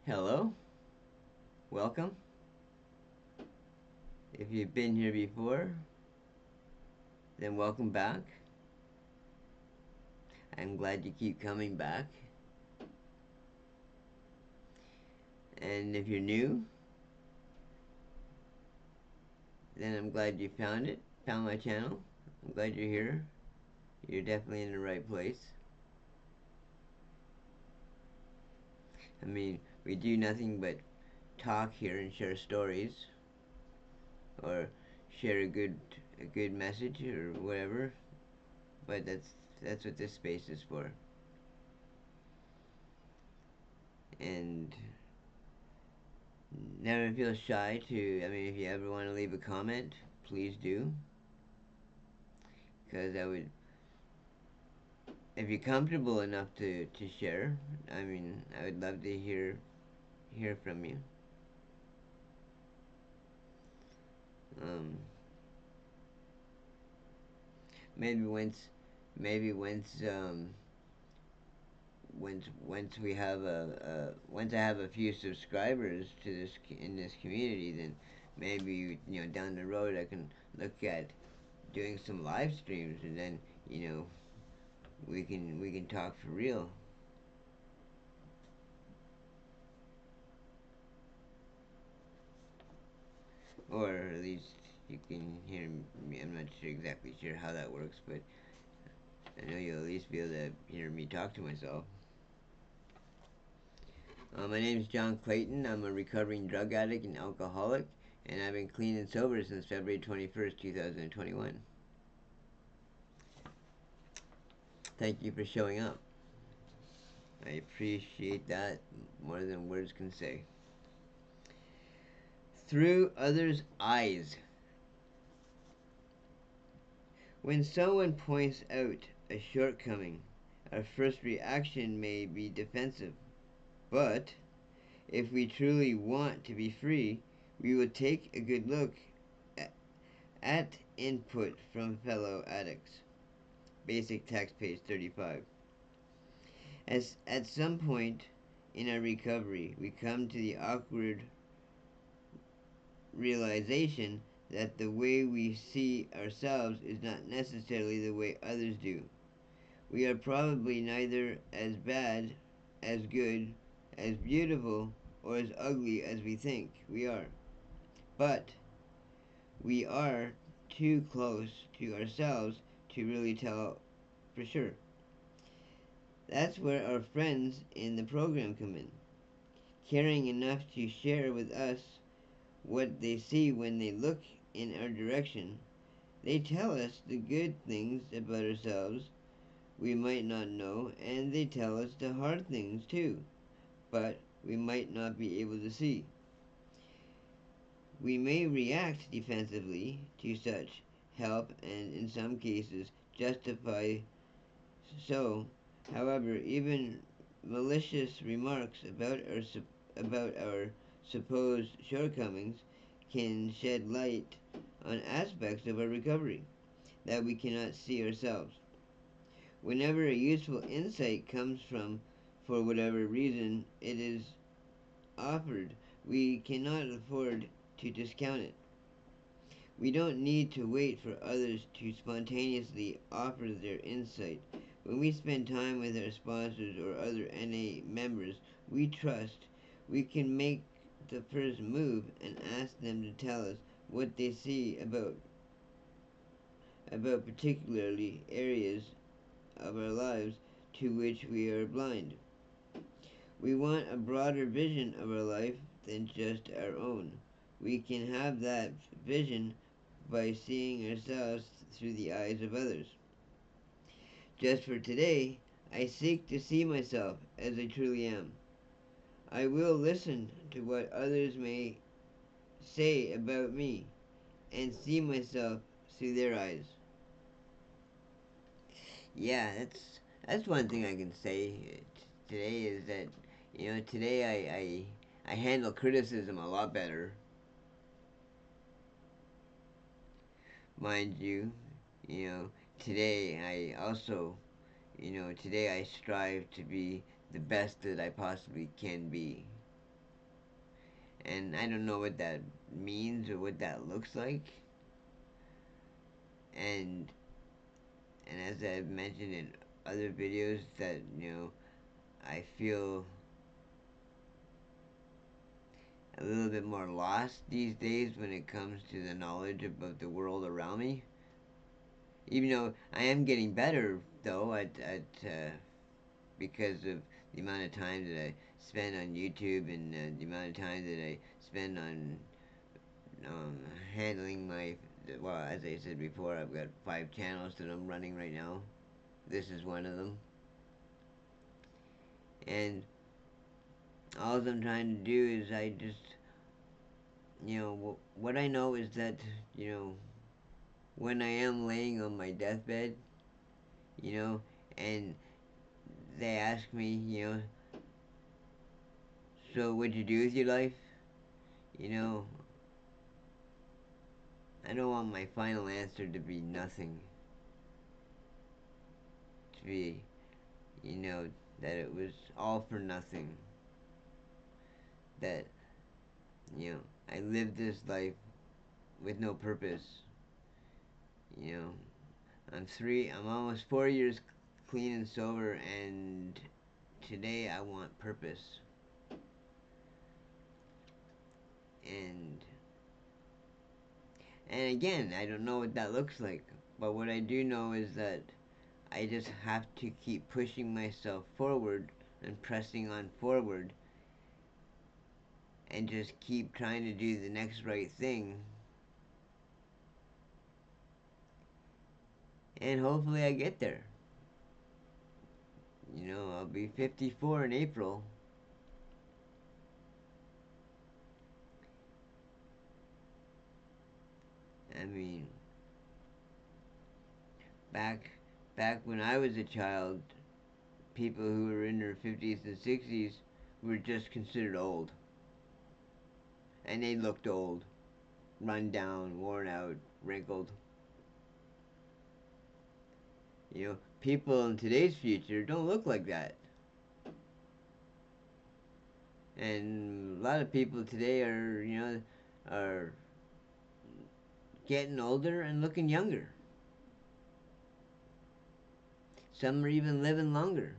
Hello, welcome. If you've been here before, then welcome back. I'm glad you keep coming back. And if you're new, then I'm glad you found my channel. I'm glad you're here. You're definitely in the right place. I mean, we do nothing but talk here and share stories or share a good message or whatever. But that's what this space is for. And never feel shy to. I mean, if you ever want to leave a comment, please do. Because I would, if you're comfortable enough to share, I mean, I would love to hear from you. Um, maybe maybe once we have once I have a few subscribers to this in this community, then maybe down the road I can look at doing some live streams, and then we can talk for real. Or at least you can hear me. I'm not exactly sure how that works, but I know you'll at least be able to hear me talk to myself. My name is John Clayton. I'm a recovering drug addict and alcoholic, and I've been clean and sober since February 21st, 2021. Thank you for showing up. I appreciate that more than words can say. Through others' eyes. When someone points out a shortcoming, our first reaction may be defensive. But if we truly want to be free, we will take a good look at input from fellow addicts. Basic text, page 35. As at some point in our recovery, we come to the awkward realization that the way we see ourselves is not necessarily the way others do. We are probably neither as bad, as good, as beautiful, or as ugly as we think we are. But we are too close to ourselves to really tell for sure. That's where our friends in the program come in, caring enough to share with us what they see when they look in our direction. They tell us the good things about ourselves we might not know, and they tell us the hard things too, but we might not be able to see. We may react defensively to such help and in some cases justify so. However, even malicious remarks about our supposed shortcomings can shed light on aspects of our recovery that we cannot see ourselves. Whenever a useful insight comes from, for whatever reason it is offered, we cannot afford to discount it. We don't need to wait for others to spontaneously offer their insight. When we spend time with our sponsors or other NA members we trust, we can make the first move and ask them to tell us what they see about particularly areas of our lives to which we are blind. We want a broader vision of our life than just our own. We can have that vision by seeing ourselves through the eyes of others. Just for today, I seek to see myself as I truly am. I will listen to what others may say about me and see myself through their eyes. Yeah, that's one thing I can say today is that today I handle criticism a lot better, mind you. You know, today I also today I strive to be the best that I possibly can be. and I don't know what that means or what that looks like. And as I've mentioned in other videos, that I feel a little bit more lost these days when it comes to the knowledge about the world around me. Even though I am getting better, though, because of the amount of time that I spend on YouTube and the amount of time that I spend on um, handling my. Well, as I said before, I've got 5 channels that I'm running right now. This is one of them, and all I'm trying to do is I just, what I know is that, you know, when I am laying on my deathbed, you know, and they ask me, so what'd you do with your life? You know, I don't want my final answer to be nothing. To be, that it was all for nothing. That, I lived this life with no purpose. You know, I'm almost 4 years clean and sober, and today I want purpose. And again, I don't know what that looks like, but what I do know is that I just have to keep pushing myself forward and pressing on forward and just keep trying to do the next right thing. And hopefully I get there. I'll be 54 in April. I mean, back when I was a child, people who were in their 50s and 60s were just considered old. And they looked old, run down, worn out, wrinkled. People in today's future don't look like that. And a lot of people today are getting older and looking younger. Some are even living longer.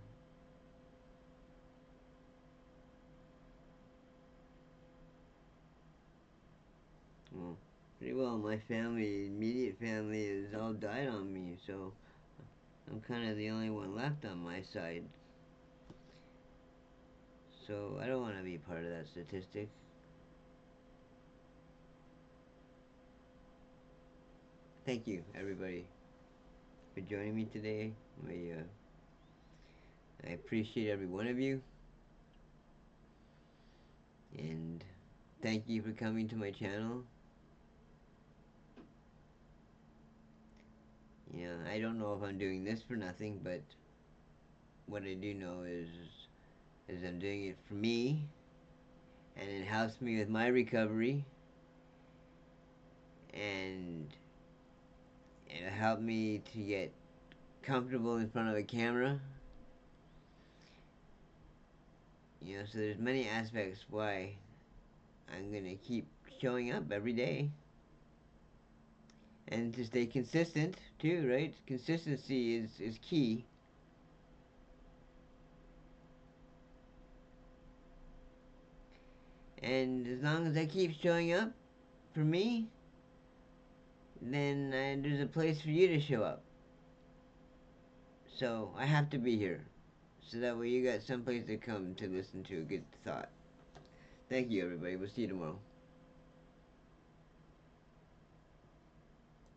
Well, pretty well, my family, immediate family, has all died on me, so I'm kind of the only one left on my side. So I don't want to be part of that statistic. Thank you, everybody, for joining me today. I appreciate every one of you, and thank you for coming to my channel. I don't know if I'm doing this for nothing, but what I do know is I'm doing it for me, and it helps me with my recovery, and it'll help me to get comfortable in front of a camera. So there's many aspects why I'm gonna keep showing up every day, and to stay consistent too, right? Consistency is key. And as long as I keep showing up for me, then there's a place for you to show up. So I have to be here, so that way you got someplace to come to listen to a good thought. Thank you, everybody. We'll see you tomorrow.